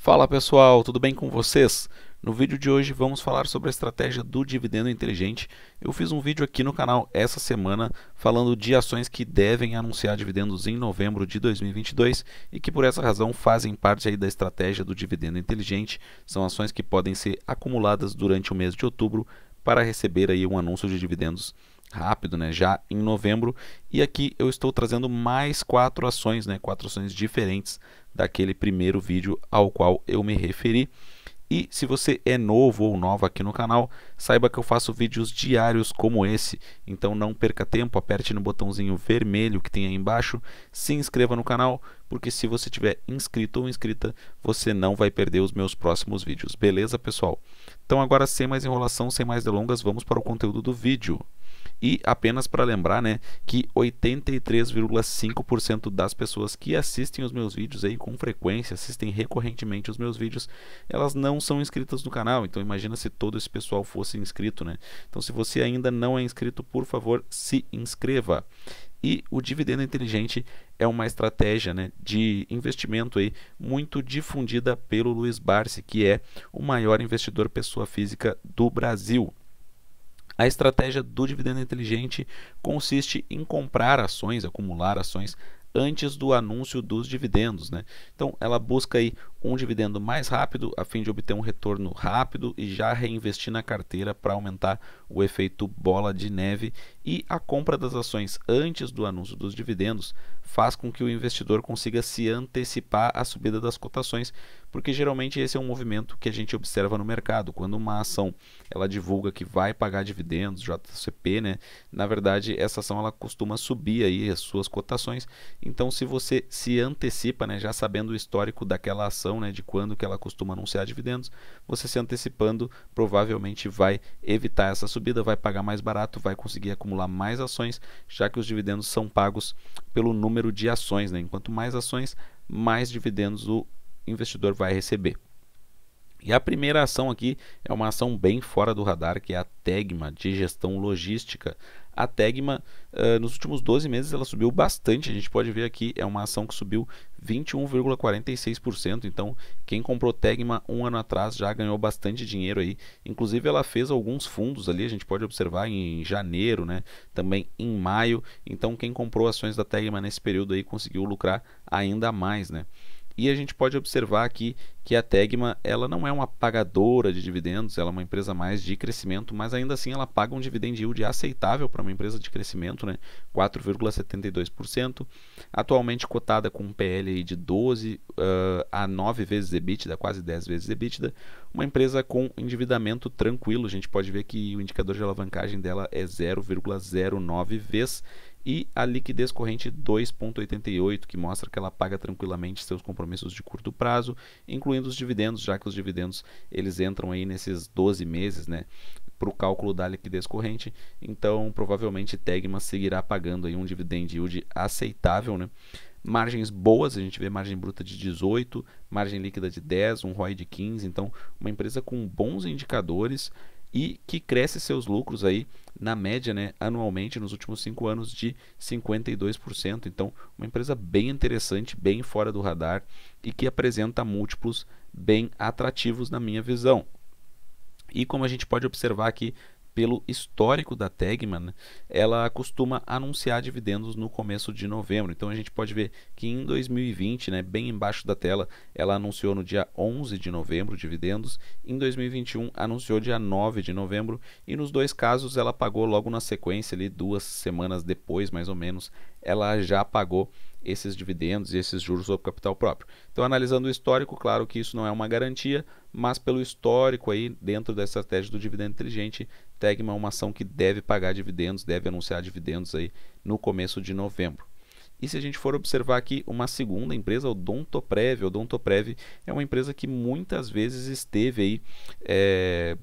Fala pessoal, tudo bem com vocês? No vídeo de hoje vamos falar sobre a estratégia do dividendo inteligente. Eu fiz um vídeo aqui no canal essa semana falando de ações que devem anunciar dividendos em novembro de 2022 e que por essa razão fazem parte aí da estratégia do dividendo inteligente. São ações que podem ser acumuladas durante o mês de outubro para receber aí um anúncio de dividendos rápido, né, já em novembro. E aqui eu estou trazendo mais quatro ações, né, quatro ações diferentes daquele primeiro vídeo ao qual eu me referi. E se você é novo ou nova aqui no canal, saiba que eu faço vídeos diários como esse, então não perca tempo, aperte no botãozinho vermelho que tem aí embaixo, se inscreva no canal, porque se você tiver inscrito ou inscrita, você não vai perder os meus próximos vídeos, beleza pessoal? Então agora sem mais enrolação, sem mais delongas, vamos para o conteúdo do vídeo. E apenas para lembrar, né, que 83,5% das pessoas que assistem os meus vídeos aí com frequência, assistem recorrentemente os meus vídeos, elas não são inscritas no canal. Então imagina se todo esse pessoal fosse inscrito, né? Então se você ainda não é inscrito, por favor, se inscreva. E o dividendo inteligente é uma estratégia, né, de investimento aí muito difundida pelo Luiz Barsi, que é o maior investidor pessoa física do Brasil. A estratégia do dividendo inteligente consiste em comprar ações, acumular ações antes do anúncio dos dividendos, né? Então ela busca aí um dividendo mais rápido a fim de obter um retorno rápido e já reinvestir na carteira para aumentar o efeito bola de neve, e a compra das ações antes do anúncio dos dividendos faz com que o investidor consiga se antecipar à subida das cotações, porque geralmente esse é um movimento que a gente observa no mercado. Quando uma ação ela divulga que vai pagar dividendos, JCP, né? Na verdade, essa ação ela costuma subir aí as suas cotações. Então, se você se antecipa, né, já sabendo o histórico daquela ação, né, de quando que ela costuma anunciar dividendos, você se antecipando provavelmente vai evitar essa subida, vai pagar mais barato, vai conseguir acumular mais ações, já que os dividendos são pagos pelo número de ações, né? Enquanto mais ações, mais dividendos o investidor vai receber. E a primeira ação aqui é uma ação bem fora do radar, que é a Tegma, de gestão logística. A Tegma, nos últimos 12 meses, ela subiu bastante. A gente pode ver aqui, é uma ação que subiu 21,46%. Então, quem comprou Tegma um ano atrás já ganhou bastante dinheiro aí. Inclusive, ela fez alguns fundos ali, a gente pode observar em janeiro, né? Também em maio. Então, quem comprou ações da Tegma nesse período aí conseguiu lucrar ainda mais, né? E a gente pode observar aqui que a Tegma ela não é uma pagadora de dividendos, ela é uma empresa mais de crescimento, mas ainda assim ela paga um dividend yield aceitável para uma empresa de crescimento, né? 4,72%, atualmente cotada com um PL de 12 a 9 vezes EBITDA, quase 10 vezes EBITDA, uma empresa com endividamento tranquilo. A gente pode ver que o indicador de alavancagem dela é 0,09 vezes, e a liquidez corrente 2,88, que mostra que ela paga tranquilamente seus compromissos de curto prazo, incluindo os dividendos, já que os dividendos eles entram aí nesses 12 meses, né, para o cálculo da liquidez corrente. Então provavelmente Tegma seguirá pagando aí um dividend yield aceitável, né? Margens boas, a gente vê margem bruta de 18, margem líquida de 10, um ROI de 15, então uma empresa com bons indicadores e que cresce seus lucros aí na média, né, anualmente nos últimos 5 anos de 52%. Então, uma empresa bem interessante, bem fora do radar e que apresenta múltiplos bem atrativos na minha visão. E como a gente pode observar aqui pelo histórico da Tegma, né, ela costuma anunciar dividendos no começo de novembro. Então a gente pode ver que em 2020, né, bem embaixo da tela, ela anunciou no dia 11 de novembro dividendos, em 2021 anunciou dia 9 de novembro, e nos dois casos ela pagou logo na sequência, ali 2 semanas depois mais ou menos, ela já pagou esses dividendos e esses juros sobre capital próprio. Então, analisando o histórico, claro que isso não é uma garantia, mas pelo histórico aí dentro da estratégia do dividendo inteligente, Tegma é uma ação que deve pagar dividendos, deve anunciar dividendos aí no começo de novembro. E se a gente for observar aqui uma segunda empresa, o Odontoprev. O Odontoprev é uma empresa que muitas vezes esteve aí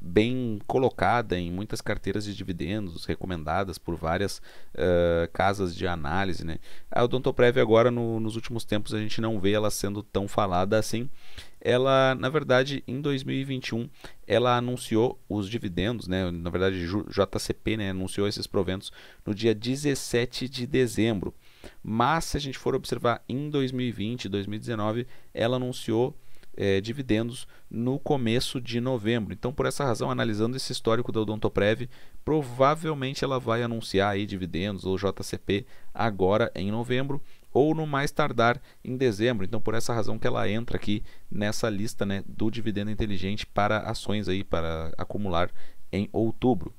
bem colocada em muitas carteiras de dividendos, recomendadas por várias casas de análise, né? A Odontoprev agora, nos últimos tempos, a gente não vê ela sendo tão falada assim. Ela, na verdade, em 2021, ela anunciou os dividendos, né? Na verdade, JCP, né, anunciou esses proventos no dia 17 de dezembro. Mas se a gente for observar em 2020, 2019, ela anunciou dividendos no começo de novembro. Então, por essa razão, analisando esse histórico da Odontoprev, provavelmente ela vai anunciar aí dividendos ou JCP agora em novembro ou no mais tardar em dezembro. Então, por essa razão que ela entra aqui nessa lista, né, do dividendo inteligente para ações aí para acumular em outubro.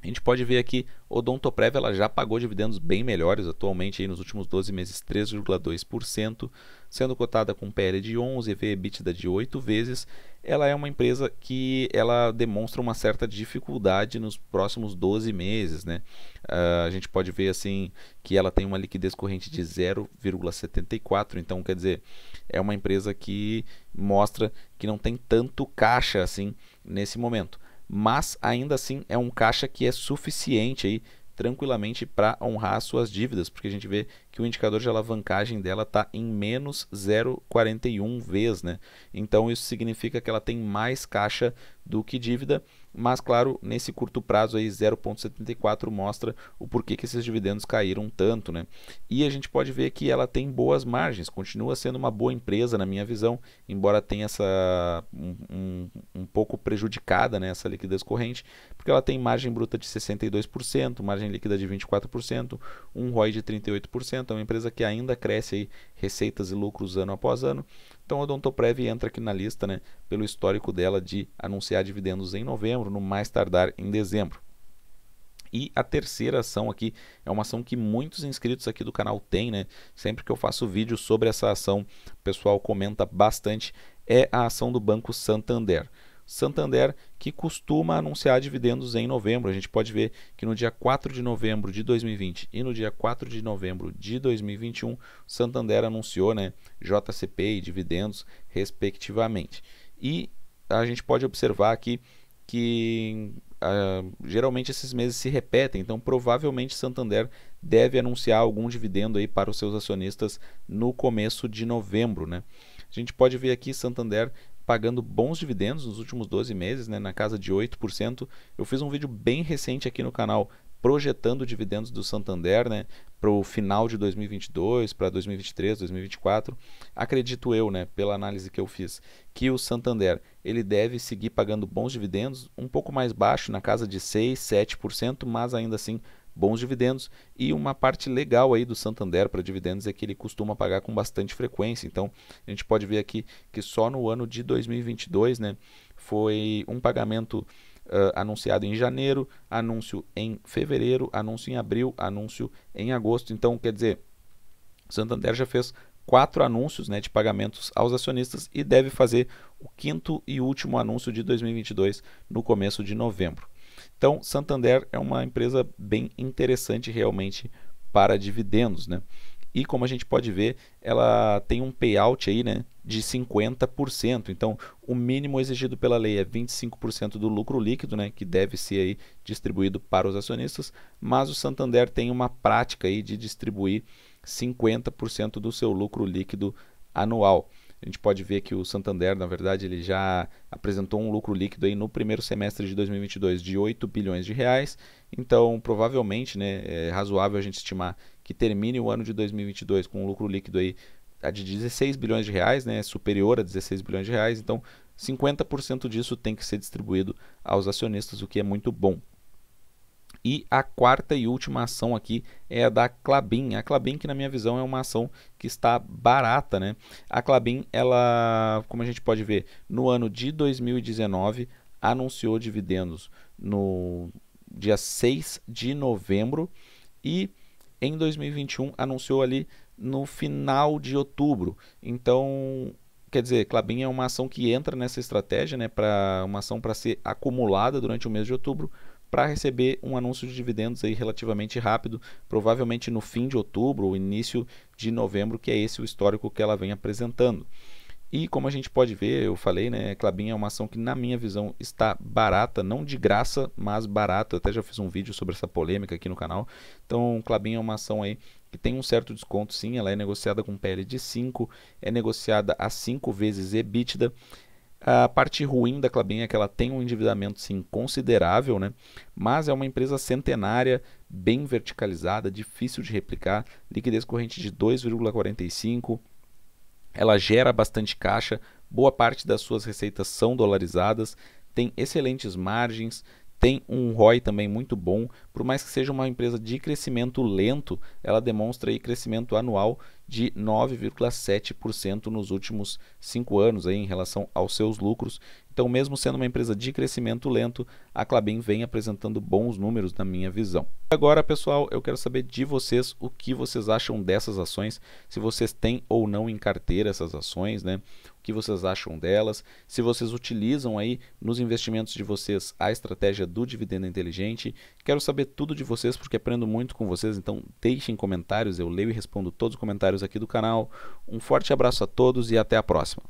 A gente pode ver aqui, Odontoprev ela já pagou dividendos bem melhores, atualmente aí nos últimos 12 meses 3,2%, sendo cotada com PL de 11, EV/EBITDA de 8 vezes. Ela é uma empresa que ela demonstra uma certa dificuldade nos próximos 12 meses, né? A gente pode ver assim que ela tem uma liquidez corrente de 0,74, então quer dizer, é uma empresa que mostra que não tem tanto caixa assim nesse momento. Mas ainda assim é um caixa que é suficiente aí tranquilamente para honrar suas dívidas, porque a gente vê que o indicador de alavancagem dela está em menos 0,41 vezes, né? Então isso significa que ela tem mais caixa do que dívida, mas claro, nesse curto prazo aí 0,74 mostra o porquê que esses dividendos caíram tanto, né? E a gente pode ver que ela tem boas margens, continua sendo uma boa empresa na minha visão, embora tenha essa um pouco prejudicada, né, essa liquidez corrente, porque ela tem margem bruta de 62%, margem líquida de 24%, um ROI de 38%, é uma empresa que ainda cresce aí receitas e lucros ano após ano. Então a Odontoprev entra aqui na lista, né, pelo histórico dela de anunciar dividendos em novembro, no mais tardar em dezembro. E a terceira ação aqui é uma ação que muitos inscritos aqui do canal têm, né? Sempre que eu faço vídeo sobre essa ação, o pessoal comenta bastante, é a ação do Banco Santander. Santander que costuma anunciar dividendos em novembro. A gente pode ver que no dia 4 de novembro de 2020 e no dia 4 de novembro de 2021, Santander anunciou, né, JCP e dividendos respectivamente. E a gente pode observar aqui que geralmente esses meses se repetem, então provavelmente Santander deve anunciar algum dividendo aí para os seus acionistas no começo de novembro, né? A gente pode ver aqui Santander pagando bons dividendos nos últimos 12 meses, né, na casa de 8%. Eu fiz um vídeo bem recente aqui no canal projetando dividendos do Santander, né, para o final de 2022, para 2023, 2024. Acredito eu, né, pela análise que eu fiz, que o Santander ele deve seguir pagando bons dividendos, um pouco mais baixo, na casa de 6, 7%, mas ainda assim bons dividendos. E uma parte legal aí do Santander para dividendos é que ele costuma pagar com bastante frequência. Então a gente pode ver aqui que só no ano de 2022, né, foi um pagamento anunciado em janeiro, anúncio em fevereiro, anúncio em abril, anúncio em agosto. Então quer dizer, o Santander já fez 4 anúncios, né, de pagamentos aos acionistas e deve fazer o 5º e último anúncio de 2022 no começo de novembro. Então, Santander é uma empresa bem interessante realmente para dividendos, né? E como a gente pode ver, ela tem um payout aí, né, de 50%. Então, o mínimo exigido pela lei é 25% do lucro líquido, né, que deve ser aí distribuído para os acionistas, mas o Santander tem uma prática aí de distribuir 50% do seu lucro líquido anual. A gente pode ver que o Santander, na verdade, ele já apresentou um lucro líquido aí no primeiro semestre de 2022 de 8 bilhões de reais. Então, provavelmente, né, é razoável a gente estimar que termine o ano de 2022 com um lucro líquido aí de 16 bilhões de reais, né, superior a 16 bilhões de reais. Então, 50% disso tem que ser distribuído aos acionistas, o que é muito bom. E a quarta e última ação aqui é a da Klabin. A Klabin, que na minha visão é uma ação que está barata, né? A Klabin, ela, como a gente pode ver, no ano de 2019 anunciou dividendos no dia 6 de novembro e em 2021 anunciou ali no final de outubro. Então, quer dizer, Klabin é uma ação que entra nessa estratégia, né, para uma ação para ser acumulada durante o mês de outubro, para receber um anúncio de dividendos aí relativamente rápido, provavelmente no fim de outubro ou início de novembro, que é esse o histórico que ela vem apresentando. E como a gente pode ver, eu falei, né, Klabin é uma ação que na minha visão está barata, não de graça, mas barata. Eu até já fiz um vídeo sobre essa polêmica aqui no canal. Então, Klabin é uma ação aí que tem um certo desconto sim, ela é negociada com PL de 5, é negociada a 5 vezes EBITDA. A parte ruim da Klabin é que ela tem um endividamento sim considerável, né? Mas é uma empresa centenária, bem verticalizada, difícil de replicar, liquidez corrente de 2,45, ela gera bastante caixa, boa parte das suas receitas são dolarizadas, tem excelentes margens, tem um ROI também muito bom, por mais que seja uma empresa de crescimento lento, ela demonstra aí crescimento anual de 9,7% nos últimos 5 anos aí, em relação aos seus lucros. Então, mesmo sendo uma empresa de crescimento lento, a Klabin vem apresentando bons números na minha visão. Agora, pessoal, eu quero saber de vocês o que vocês acham dessas ações, se vocês têm ou não em carteira essas ações, né? O que vocês acham delas, se vocês utilizam aí nos investimentos de vocês a estratégia do dividendo inteligente. Quero saber tudo de vocês porque aprendo muito com vocês, então deixem comentários, eu leio e respondo todos os comentários aqui do canal. Um forte abraço a todos e até a próxima.